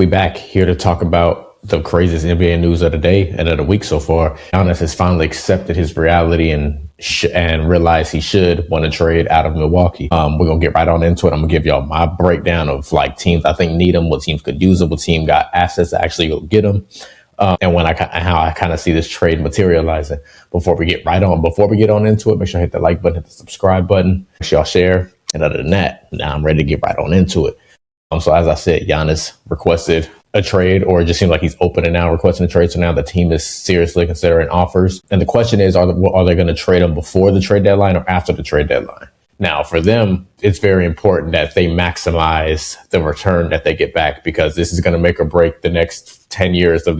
We back here to talk about the craziest NBA news of the day and of the week so far. Giannis has finally accepted his reality and realized he should want to trade out of Milwaukee. We're going to get right on into it. I'm going to give y'all my breakdown of like teams I think need him, what teams could use him, what team got assets to actually go get him. And how I kind of see this trade materializing. Before we get on into it, make sure you hit the like button, hit the subscribe button, make sure y'all share. And other than that, now I'm ready to get right on into it. So as I said, Giannis requested a trade, or it just seems like he's open and now requesting a trade. So now the team is seriously considering offers. And the question is, are they going to trade him before the trade deadline or after the trade deadline? Now, for them, it's very important that they maximize the return that they get back, because this is going to make or break the next 10 years of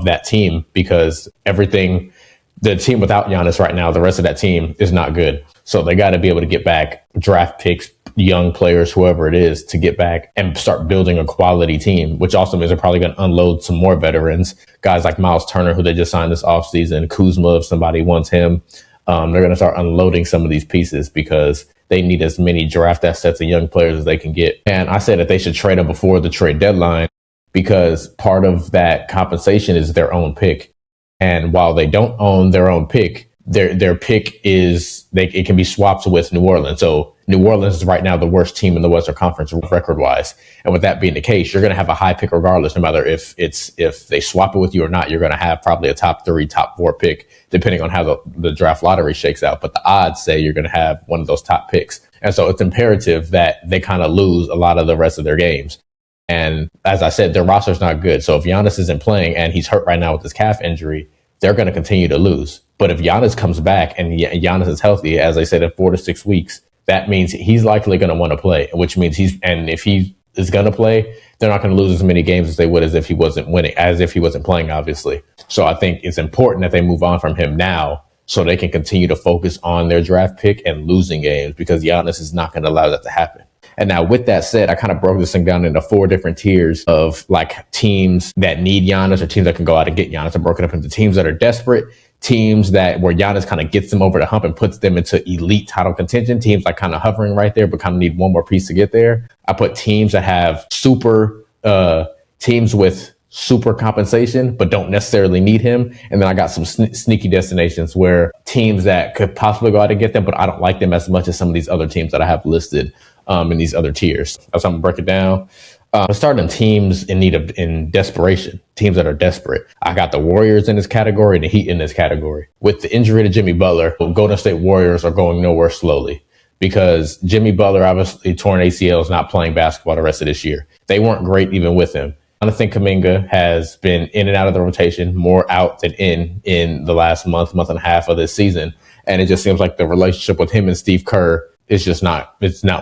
that team, because the team without Giannis right now, the rest of that team is not good. So they got to be able to get back draft picks, young players, whoever it is, to get back and start building a quality team, which also means they're probably going to unload some more veterans, guys like Miles Turner, who they just signed this offseason, Kuzma, if somebody wants him. They're going to start unloading some of these pieces because they need as many draft assets and young players as they can get. And I said that they should trade them before the trade deadline, because part of that compensation is their own pick. And while they don't own their own pick, their pick it can be swapped with New Orleans. So New Orleans is right now the worst team in the Western Conference record wise. And with that being the case, you're going to have a high pick regardless, no matter if they swap it with you or not. You're going to have probably a top 3, top 4 pick, depending on how the draft lottery shakes out. But the odds say you're going to have one of those top picks. And so it's imperative that they kind of lose a lot of the rest of their games. And as I said, their roster's not good. So if Giannis isn't playing and he's hurt right now with his calf injury, they're going to continue to lose. But if Giannis comes back and Giannis is healthy, as I said, in 4 to 6 weeks, that means he's likely going to want to play, which means if he is going to play, they're not going to lose as many games as they would as if he wasn't playing, obviously. So I think it's important that they move on from him now so they can continue to focus on their draft pick and losing games, because Giannis is not going to allow that to happen. And now with that said, I kind of broke this thing down into 4 different tiers of like teams that need Giannis or teams that can go out and get Giannis. I broke it up into teams that are desperate, teams where Giannis kind of gets them over the hump and puts them into elite title contention, teams like kind of hovering right there, but kind of need one more piece to get there. I put teams that have teams with super compensation, but don't necessarily need him. And then I got some sneaky destinations where teams that could possibly go out and get them, but I don't like them as much as some of these other teams that I have listed in these other tiers. So I'm going to break it down. Let's start on teams in desperation, teams that are desperate. I got the Warriors in this category and the Heat in this category. With the injury to Jimmy Butler, Golden State Warriors are going nowhere slowly, because Jimmy Butler, obviously torn ACL, is not playing basketball the rest of this year. They weren't great even with him. Jonathan Kuminga has been in and out of the rotation, more out than in the last month and a half of this season. And it just seems like the relationship with him and Steve Kerr is just not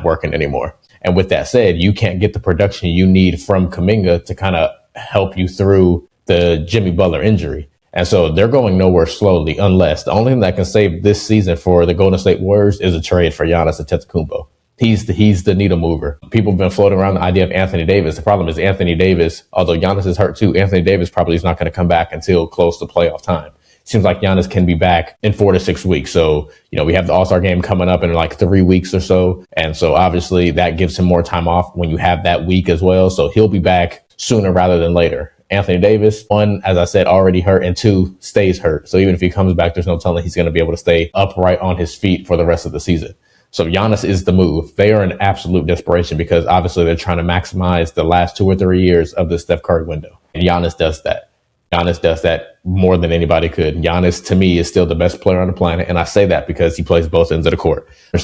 working anymore. And with that said, you can't get the production you need from Kuminga to kind of help you through the Jimmy Butler injury. And so they're going nowhere slowly, unless the only thing that can save this season for the Golden State Warriors is a trade for Giannis Antetokounmpo. He's the needle mover. People have been floating around the idea of Anthony Davis. The problem is Anthony Davis, although Giannis is hurt too, Anthony Davis probably is not going to come back until close to playoff time. Seems like Giannis can be back in 4 to 6 weeks. So, we have the All-Star game coming up in like 3 weeks or so. And so obviously that gives him more time off when you have that week as well. So he'll be back sooner rather than later. Anthony Davis, 1, as I said, already hurt, and 2, stays hurt. So even if he comes back, there's no telling he's going to be able to stay upright on his feet for the rest of the season. So Giannis is the move. They are in absolute desperation because obviously they're trying to maximize the last 2 or 3 years of the Steph Curry window. And Giannis does that. Giannis does that more than anybody could. Giannis, to me, is still the best player on the planet. And I say that because he plays both ends of the court. I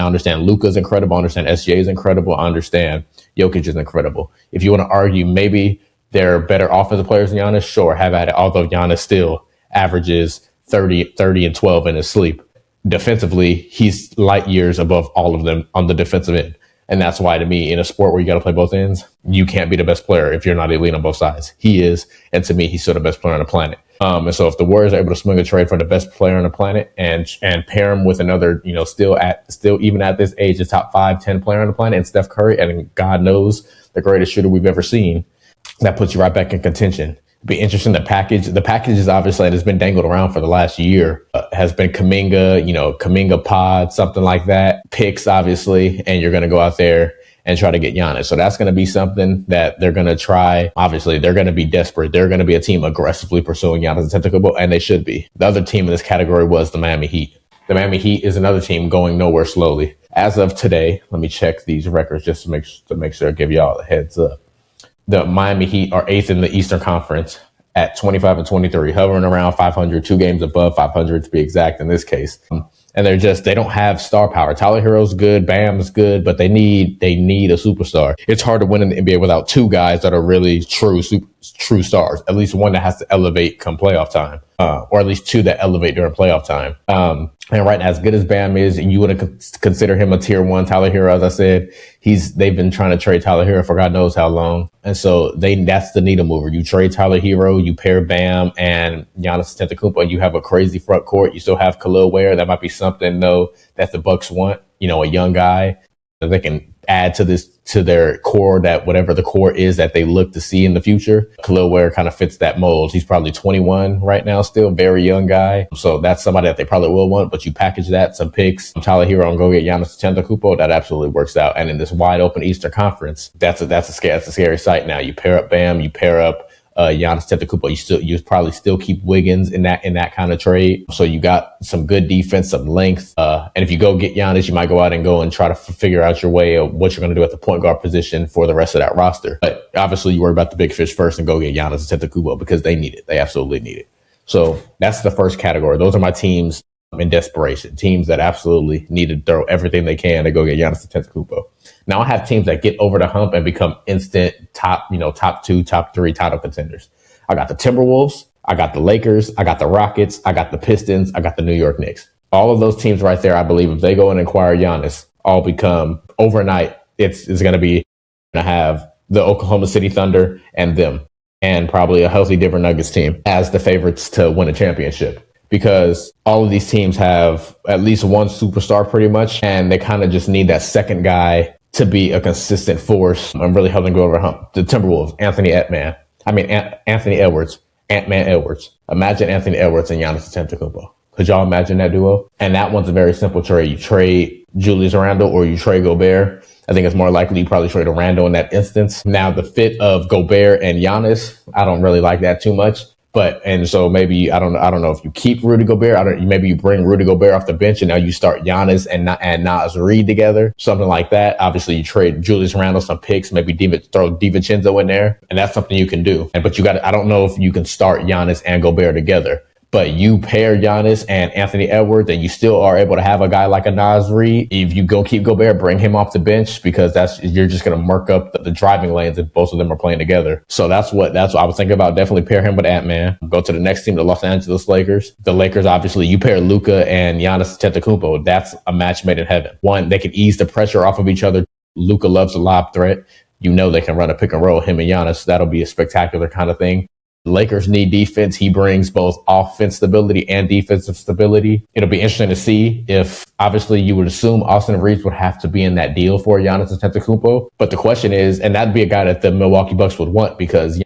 understand Luka's incredible. I understand SGA is incredible. I understand Jokic is incredible. If you want to argue maybe they're better offensive players than Giannis, sure, have at it. Although Giannis still averages 30 and 12 in his sleep. Defensively, he's light years above all of them on the defensive end. And that's why, to me, in a sport where you got to play both ends, you can't be the best player if you're not elite on both sides. He is. And to me, he's still the best player on the planet. And so if the Warriors are able to swing a trade for the best player on the planet and pair him with another, still even at this age, a top 5, 10 player on the planet, and Steph Curry, and God knows the greatest shooter we've ever seen, that puts you right back in contention. Be interesting. The package is obviously that has been dangled around for the last year. Has been Kuminga, Kuminga pod, something like that. Picks, obviously, and you're going to go out there and try to get Giannis. So that's going to be something that they're going to try. Obviously, they're going to be desperate. They're going to be a team aggressively pursuing Giannis Antetokounmpo, and they should be. The other team in this category was the Miami Heat. The Miami Heat is another team going nowhere slowly. As of today, let me check these records just to make sure I give y'all a heads up. The Miami Heat are 8th in the Eastern Conference at 25-23, hovering around 500, 2 games above 500 to be exact in this case. And they don't have star power. Tyler Hero's good, Bam's good, but they need a superstar. It's hard to win in the NBA without 2 guys that are really true stars. At least one that has to elevate come playoff time, or at least 2 that elevate during playoff time. And right now, as good as Bam is, you would consider him a tier 1. Tyler Hero, as I said, they've been trying to trade Tyler Hero for God knows how long. And so that's the needle mover. You trade Tyler Hero, you pair Bam and Giannis Antetokounmpo, and you have a crazy front court. You still have Khalil Ware. That might be something though that the Bucks want, a young guy that they can add to their core, that whatever the core is that they look to see in the future. Khalil Ware kind of fits that mold. He's probably 21 right now, still very young guy. So that's somebody that they probably will want, but you package that, some picks, Tyler Hero, and go get Giannis Antetokounmpo, that absolutely works out. And in this wide open Eastern Conference, that's a scary sight now. You pair up Bam, you pair up Giannis Antetokounmpo, you probably still keep Wiggins in that kind of trade. So you got some good defense, some length. And if you go get Giannis, you might go out and try to figure out your way of what you're going to do at the point guard position for the rest of that roster. But obviously you worry about the big fish first and go get Giannis Antetokounmpo because they need it. They absolutely need it. So that's the first category. Those are my teams in desperation, teams that absolutely need to throw everything they can to go get Giannis Antetokounmpo. Now I have teams that get over the hump and become instant top 2, top 3 title contenders. I got the Timberwolves, I got the Lakers, I got the Rockets, I got the Pistons, I got the New York Knicks. All of those teams right there, I believe if they go and acquire Giannis, all become overnight. It's going to be going to have the Oklahoma City Thunder and them, and probably a healthy Denver Nuggets team as the favorites to win a championship. Because all of these teams have at least one superstar pretty much, and they kind of just need that second guy to be a consistent force and really help them go over the hump. The Timberwolves, Anthony Edwards, Ant-Man Edwards. Imagine Anthony Edwards and Giannis Antetokounmpo. Could y'all imagine that duo? And that one's a very simple trade. You trade Julius Randle or you trade Gobert. I think it's more likely you probably trade a Randle in that instance. Now, the fit of Gobert and Giannis, I don't really like that too much. And so maybe, I don't know if you keep Rudy Gobert. Maybe you bring Rudy Gobert off the bench and now you start Giannis and Naz Reid together, something like that. Obviously, you trade Julius Randle some picks, maybe throw DiVincenzo in there, and that's something you can do. But I don't know if you can start Giannis and Gobert together. But you pair Giannis and Anthony Edwards, and you still are able to have a guy like a Naz Reid. If you go keep Gobert, bring him off the bench because you're just going to murk up the driving lanes if both of them are playing together. So that's what I was thinking about. Definitely pair him with Ant-Man. Go to the next team, the Los Angeles Lakers. The Lakers, obviously, you pair Luka and Giannis Antetokounmpo. That's a match made in heaven. One, they can ease the pressure off of each other. Luka loves a lob threat. They can run a pick and roll, him and Giannis. That'll be a spectacular kind of thing. The Lakers need defense. He brings both offense stability and defensive stability. It'll be interesting to see if, obviously, you would assume Austin Reeves would have to be in that deal for Giannis Antetokounmpo. But the question is, and that'd be a guy that the Milwaukee Bucks would want because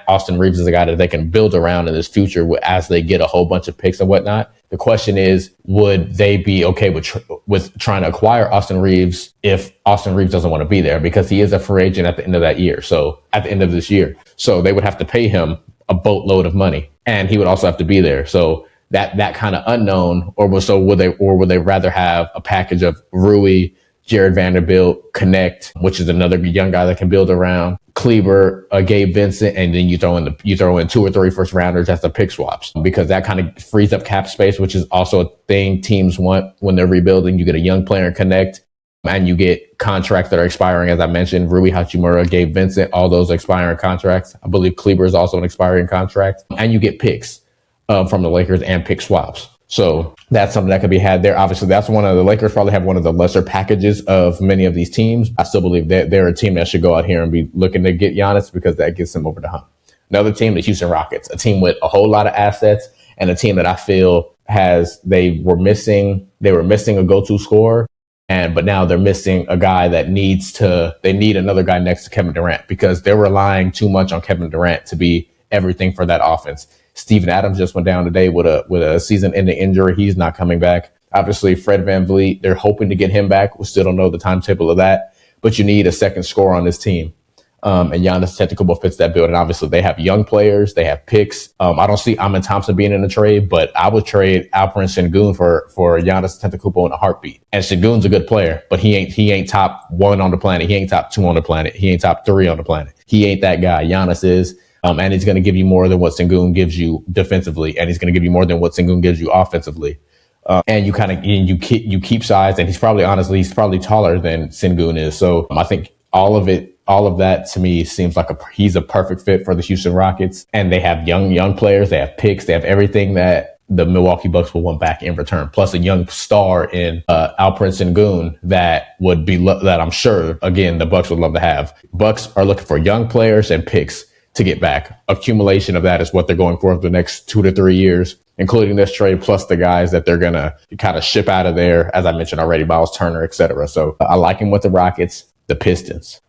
Austin Reeves is a guy that they can build around in this future as they get a whole bunch of picks and whatnot. The question is, would they be okay with trying to acquire Austin Reeves if Austin Reeves doesn't want to be there? Because he is a free agent at the end of that year. So at the end of this year. So they would have to pay him a boatload of money, and he would also have to be there. So that kind of unknown, would they rather have a package of Rui, Jared Vanderbilt, Connect, which is another young guy that can build around, Kleber, Gabe Vincent, and then you throw in 2 or 3 first rounders as the pick swaps, because that kind of frees up cap space, which is also a thing teams want when they're rebuilding. You get a young player in Connect, and you get contracts that are expiring, as I mentioned, Rui Hachimura, Gabe Vincent, all those expiring contracts. I believe Kleber is also an expiring contract. And you get picks from the Lakers and pick swaps. So that's something that could be had there. Obviously, that's one of the Lakers probably have one of the lesser packages of many of these teams. I still believe that they're a team that should go out here and be looking to get Giannis because that gets them over the hump. Another team, the Houston Rockets, a team with a whole lot of assets and a team that I feel they were missing a go-to scorer. But now they're missing a guy they need another guy next to Kevin Durant because they're relying too much on Kevin Durant to be everything for that offense. Steven Adams just went down today with a season-ending injury. He's not coming back. Obviously, Fred VanVleet, they're hoping to get him back. We still don't know the timetable of that. but you need a second scorer on this team. And Giannis Antetokounmpo fits that bill. And obviously they have young players, they have picks. I don't see Amin Thompson being in the trade, but I would trade Alperen Sengun for Giannis Antetokounmpo in a heartbeat. And Sengun's a good player, but he ain't top 1 on the planet. He ain't top 2 on the planet. He ain't top 3 on the planet. He ain't that guy. Giannis is. And he's going to give you more than what Sengun gives you defensively, and he's going to give you more than what Sengun gives you offensively. And you keep size, and he's probably taller than Sengun is. So I think all of that to me seems like he's a perfect fit for the Houston Rockets. And they have young players, they have picks, they have everything that the Milwaukee Bucks will want back in return, plus a young star in Alperen Sengun that I'm sure again the Bucks would love to have. Bucks are looking for young players and picks to get back. Accumulation of that is what they're going for the next 2 to 3 years, including this trade, plus the guys that they're going to kind of ship out of there, as I mentioned already, Miles Turner, etc. So I like him with the Rockets. The Pistons,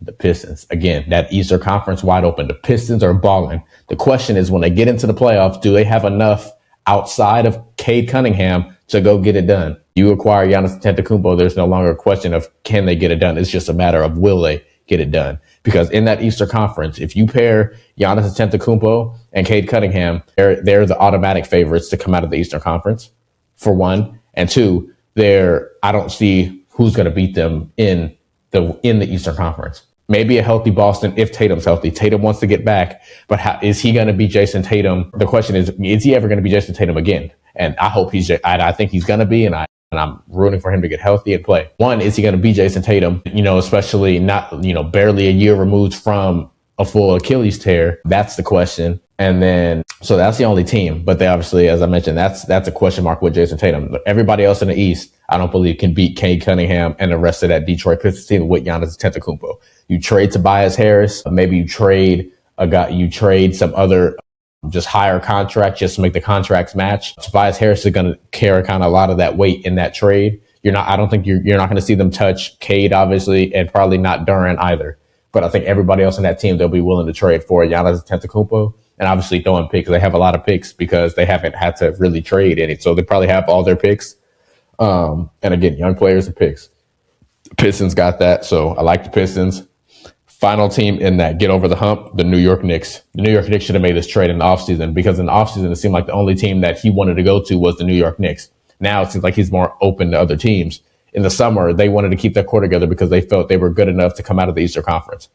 again, that Eastern Conference wide open. The Pistons are balling. The question is, when they get into the playoffs, do they have enough outside of Cade Cunningham to go get it done? You acquire Giannis Antetokounmpo, there's no longer a question of can they get it done. It's just a matter of will they get it done. Because in that Eastern Conference, if you pair Giannis Antetokounmpo and Cade Cunningham, they're the automatic favorites to come out of the Eastern Conference, for one. And two, I don't see who's going to beat them in the Eastern Conference. Maybe a healthy Boston if Tatum's healthy. Tatum wants to get back, but is he going to be Jason Tatum? The question is he ever going to be Jason Tatum again? And I hope I think he's going to be, and I'm rooting for him to get healthy and play. One, is he going to be Jason Tatum? Especially not, barely a year removed from a full Achilles tear. That's the question. And then, so that's the only team. But they obviously, as I mentioned, that's a question mark with Jason Tatum. Everybody else in the East, I don't believe can beat Cade Cunningham and the rest of that Detroit Pistons team with Giannis Antetokounmpo. You trade Tobias Harris, maybe you trade some other just higher contract just to make the contracts match. Tobias Harris is going to carry kind of a lot of that weight in that trade. I don't think you're not going to see them touch Cade, obviously, and probably not Durant either. But I think everybody else in that team, they'll be willing to trade for Giannis Antetokounmpo. And obviously throwing picks. They have a lot of picks because they haven't had to really trade any. So they probably have all their picks. And again, young players and picks. The Pistons got that. So I like the Pistons. Final team in that get over the hump, the New York Knicks. The New York Knicks should have made this trade in the offseason, because in the offseason, it seemed like the only team that he wanted to go to was the New York Knicks. Now it seems like he's more open to other teams. In the summer, they wanted to keep their core together because they felt they were good enough to come out of the Eastern Conference.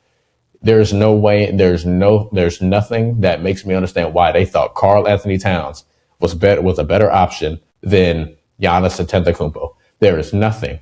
There's no way, there's nothing that makes me understand why they thought Karl Anthony Towns was a better option than Giannis Antetokounmpo. There is nothing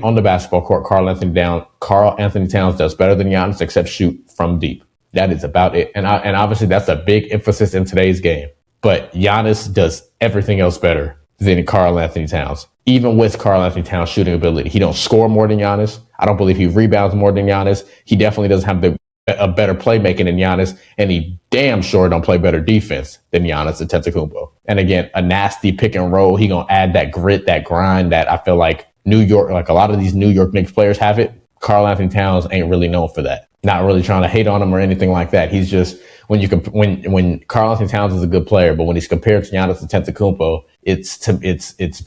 on the basketball court Karl Anthony Towns does better than Giannis except shoot from deep. That is about it. And obviously that's a big emphasis in today's game. But Giannis does everything else better than Karl Anthony Towns. Even with Karl Anthony Towns' shooting ability, he don't score more than Giannis. I don't believe he rebounds more than Giannis. He definitely doesn't have a better playmaking than Giannis, and he damn sure don't play better defense than Giannis Antetokounmpo. And again, a nasty pick and roll. He gonna add that grit, that grind that I feel like New York, like a lot of these New York Knicks players have it. Karl Anthony Towns ain't really known for that. Not really trying to hate on him or anything like that. He's just, when Karl Anthony Towns is a good player, but when he's compared to Giannis Antetokounmpo, it's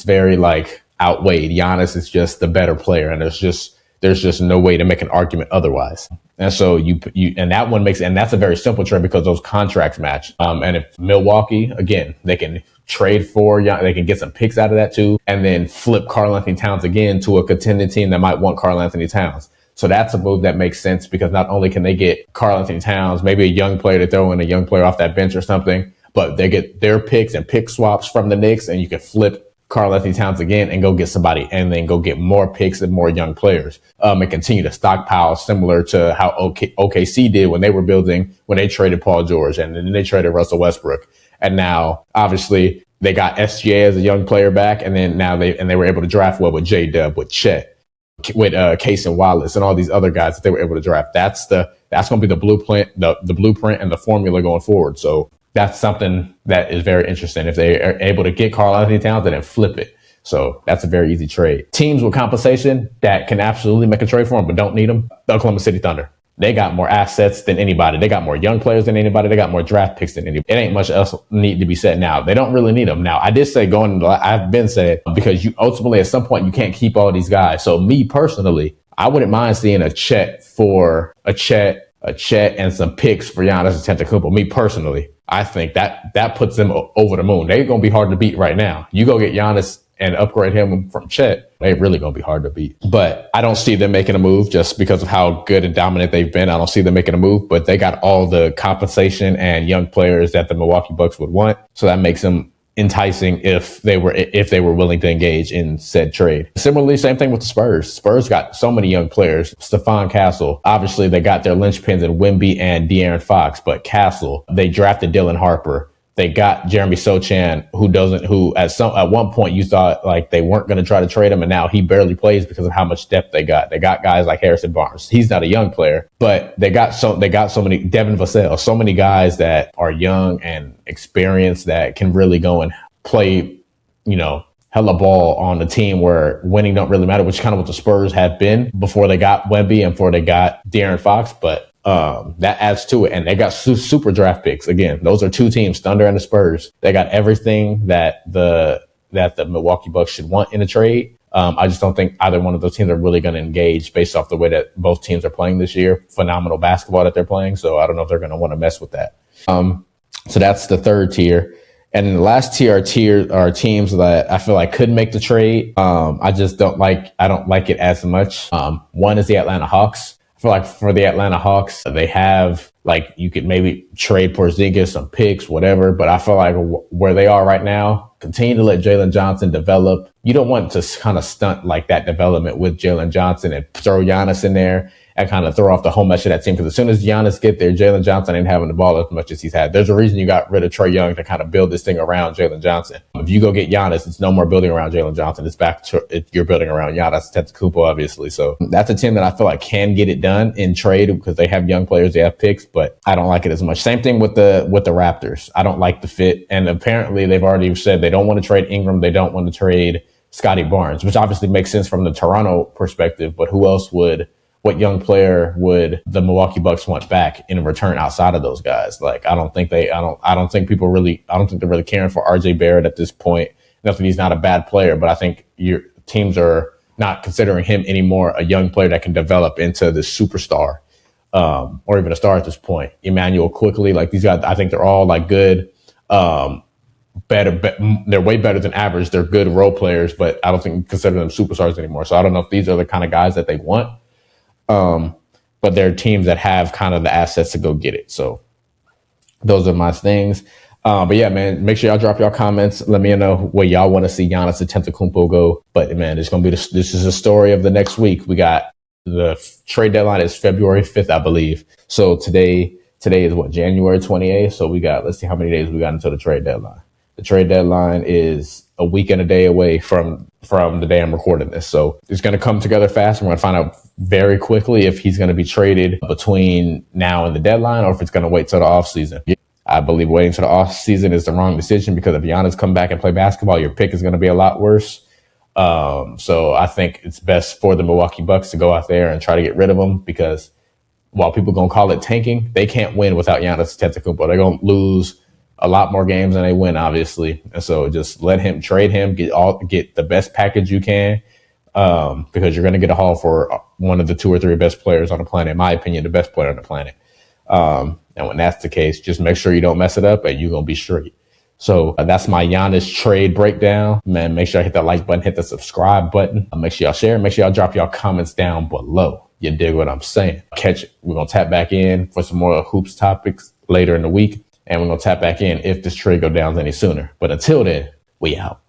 very like outweighed. Giannis is just the better player, and there's just no way to make an argument otherwise. And so and that's a very simple trade because those contracts match. And if Milwaukee, again, they can trade they can get some picks out of that too, and then flip Karl Anthony Towns again to a contending team that might want Karl Anthony Towns. So that's a move that makes sense, because not only can they get Karl Anthony Towns, maybe a young player to throw in a young player off that bench or something, but they get their picks and pick swaps from the Knicks, and you can flip Karl Anthony Towns again and go get somebody, and then go get more picks and more young players, and continue to stockpile, similar to how OKC did when they traded Paul George and then they traded Russell Westbrook. And now obviously they got SGA as a young player back, and then they were able to draft with J-Dub, with Chet, with Case and Wallace, and all these other guys that they were able to draft. That's going to be the blueprint, the blueprint and the formula going forward. So that's something that is very interesting. If they are able to get Karl Anthony Towns and then flip it. So that's a very easy trade. Teams with compensation that can absolutely make a trade for them but don't need them, the Oklahoma City Thunder. They got more assets than anybody. They got more young players than anybody. They got more draft picks than anybody. It ain't much else need to be said now. They don't really need them. Now, I did say I've been said, because you ultimately at some point you can't keep all these guys. So me personally, I wouldn't mind seeing a Chet and some picks for Giannis Antetokounmpo. Me personally, I think that puts them over the moon. They're gonna be hard to beat right now. You go get Giannis and upgrade him from Chet, they really gonna be hard to beat. But I don't see them making a move just because of how good and dominant they've been. I don't see them making a move, but they got all the compensation and young players that the Milwaukee Bucks would want. So that makes them enticing if they were willing to engage in said trade. Similarly, same thing with the Spurs. Spurs got so many young players. Stephon Castle, obviously they got their linchpins in Wemby and De'Aaron Fox, but Castle, they drafted Dylan Harper. They got Jeremy Sochan, who at one point you thought like they weren't going to try to trade him, and now he barely plays because of how much depth they got. They got guys like Harrison Barnes. He's not a young player, but they got so many, Devin Vassell, so many guys that are young and experienced that can really go and play, hella ball on the team where winning don't really matter, which is kind of what the Spurs have been before they got Wemby and before they got De'Aaron Fox. But that adds to it. And they got super draft picks. Again, those are two teams, Thunder and the Spurs. They got everything that the Milwaukee Bucks should want in a trade. I just don't think either one of those teams are really going to engage based off the way that both teams are playing this year. Phenomenal basketball that they're playing. So I don't know if they're going to want to mess with that. So that's the third tier. And then the last tier are teams that I feel like could make the trade. I don't like it as much. One is the Atlanta Hawks. I feel like for the Atlanta Hawks, they have you could maybe trade Porzingis, some picks, whatever. But I feel like where they are right now, continue to let Jalen Johnson develop. You don't want to kind of stunt like that development with Jalen Johnson and throw Giannis in there and kind of throw off the whole mesh of that team. Because as soon as Giannis get there, Jalen Johnson ain't having the ball as much as he's had. There's a reason you got rid of Trae Young to kind of build this thing around Jalen Johnson. If you go get Giannis, it's no more building around Jalen Johnson. It's back to you're building around Giannis Antetokounmpo, obviously. So that's a team that I feel like can get it done in trade because they have young players, they have picks, but I don't like it as much. Same thing with the Raptors. I don't like the fit. And apparently they've already said they don't want to trade Ingram. They don't want to trade Scotty Barnes, which obviously makes sense from the Toronto perspective, but what young player would the Milwaukee Bucks want back in return outside of those guys? I don't think they're really caring for RJ Barrett at this point. Not that he's not a bad player, but I think your teams are not considering him anymore a young player that can develop into the superstar, or even a star at this point. Emmanuel Quickly, these guys, I think they're all good, they're way better than average. They're good role players, but I don't think we consider them superstars anymore. So I don't know if these are the kind of guys that they want. But they're teams that have kind of the assets to go get it. So those are my things. But yeah, man, make sure y'all drop y'all comments. Let me know where y'all want to see Giannis Antetokounmpo go. But man, this is a story of the next week. We got the trade deadline is February 5th, I believe. So today is what, January 28th. So let's see how many days we got until the trade deadline. The trade deadline is a week and a day away from the day I'm recording this. So it's going to come together fast. We're going to find out very quickly if he's going to be traded between now and the deadline or if it's going to wait till the offseason. I believe waiting till the offseason is the wrong decision because if Giannis come back and play basketball, your pick is going to be a lot worse. So I think it's best for the Milwaukee Bucks to go out there and try to get rid of him because while people going to call it tanking, they can't win without Giannis Antetokounmpo. They're going to lose a lot more games than they win, obviously. And so just trade him, get the best package you can, because you're going to get a haul for one of the two or three best players on the planet. In my opinion, the best player on the planet. And when that's the case, just make sure you don't mess it up and you're going to be straight. So that's my Giannis trade breakdown. Man, make sure you hit that like button, hit the subscribe button. Make sure y'all share. Make sure y'all drop y'all comments down below. You dig what I'm saying? We're going to tap back in for some more hoops topics later in the week. And we're going to tap back in if this trade goes down any sooner. But until then, we out.